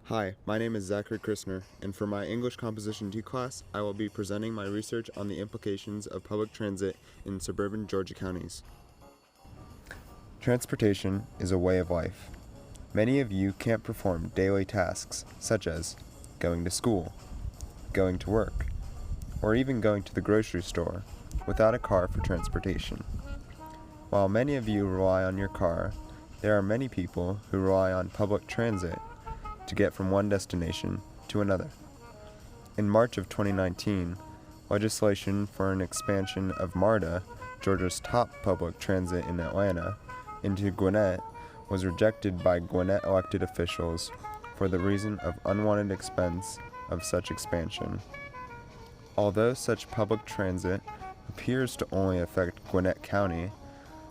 Hi, my name is Zachary Christner, and for my English Composition 2 class, I will be presenting my research on the implications of public transit in suburban Georgia counties. Transportation is a way of life. Many of you can't perform daily tasks such as going to school, going to work, or even going to the grocery store without a car for transportation. While many of you rely on your car, there are many people who rely on public transit to get from one destination to another. In March of 2019, legislation for an expansion of MARTA, Georgia's top public transit in Atlanta, into Gwinnett was rejected by Gwinnett elected officials for the reason of unwanted expense of such expansion. Although such public transit appears to only affect Gwinnett County,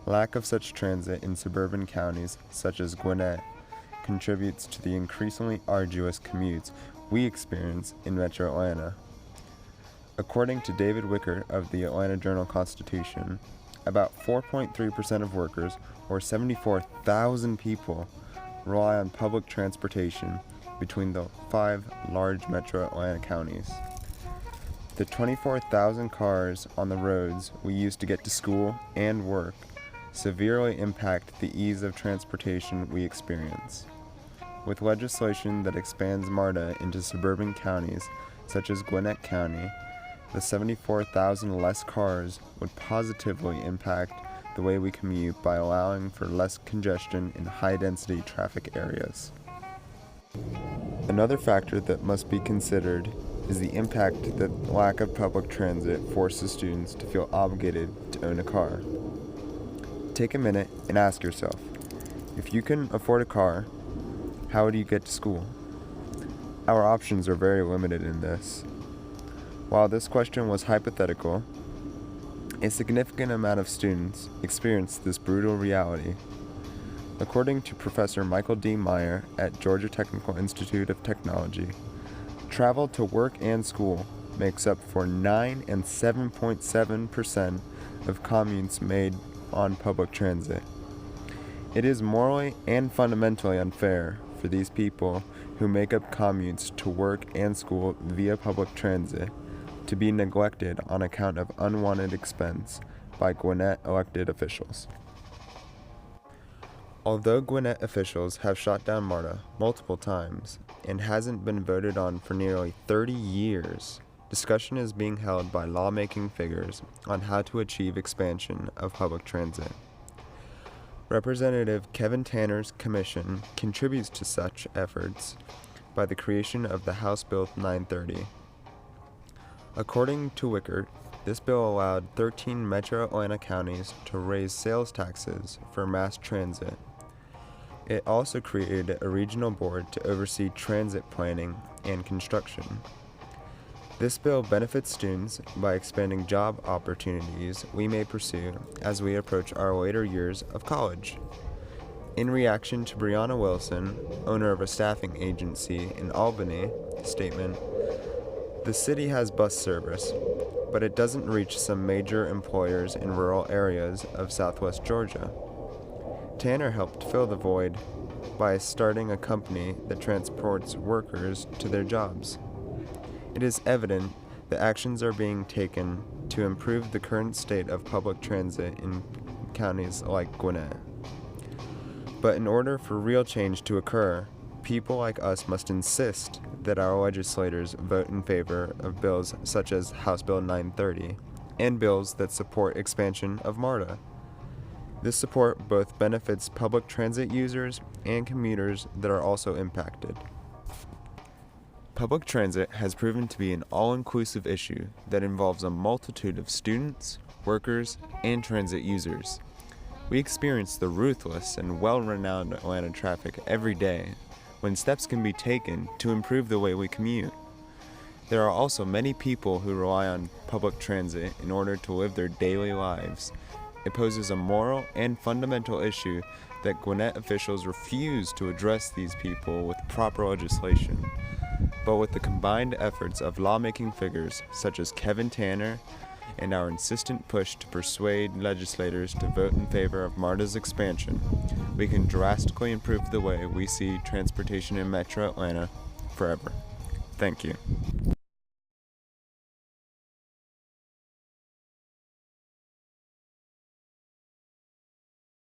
lack of such transit in suburban counties such as Gwinnett contributes to the increasingly arduous commutes we experience in Metro Atlanta. According to David Wickert of the Atlanta Journal-Constitution, about 4.3% of workers, or 74,000 people, rely on public transportation between the 5 large Metro Atlanta counties. The 24,000 cars on the roads we use to get to school and work severely impact the ease of transportation we experience. With legislation that expands MARTA into suburban counties such as Gwinnett County, the 74,000 less cars would positively impact the way we commute by allowing for less congestion in high-density traffic areas. Another factor that must be considered is the impact that lack of public transit forces students to feel obligated to own a car. Take a minute and ask yourself, if you can afford a car, how would you get to school? Our options are very limited in this. While this question was hypothetical, a significant amount of students experience this brutal reality. According to Professor Michael D. Meyer at Georgia Technical Institute of Technology, travel to work and school makes up for 9 and 7.7% of commutes made on public transit. It is morally and fundamentally unfair for these people who make up commutes to work and school via public transit to be neglected on account of unwanted expense by Gwinnett elected officials. Although Gwinnett officials have shot down MARTA multiple times and hasn't been voted on for nearly 30 years, discussion is being held by lawmaking figures on how to achieve expansion of public transit. Representative Kevin Tanner's commission contributes to such efforts by the creation of the House Bill 930. According to Wickert, this bill allowed 13 Metro Atlanta counties to raise sales taxes for mass transit. It also created a regional board to oversee transit planning and construction. This bill benefits students by expanding job opportunities we may pursue as we approach our later years of college. In reaction to Brianna Wilson, owner of a staffing agency in Albany, statement, "The city has bus service, but it doesn't reach some major employers in rural areas of southwest Georgia." Tanner helped fill the void by starting a company that transports workers to their jobs. It is evident that actions are being taken to improve the current state of public transit in counties like Gwinnett. But in order for real change to occur, people like us must insist that our legislators vote in favor of bills such as House Bill 930 and bills that support expansion of MARTA. This support both benefits public transit users and commuters that are also impacted. Public transit has proven to be an all-inclusive issue that involves a multitude of students, workers, and transit users. We experience the ruthless and well-renowned Atlanta traffic every day when steps can be taken to improve the way we commute. There are also many people who rely on public transit in order to live their daily lives. It poses a moral and fundamental issue that Gwinnett officials refuse to address these people with proper legislation. But with the combined efforts of lawmaking figures such as Kevin Tanner and our insistent push to persuade legislators to vote in favor of MARTA's expansion, we can drastically improve the way we see transportation in Metro Atlanta forever. Thank you.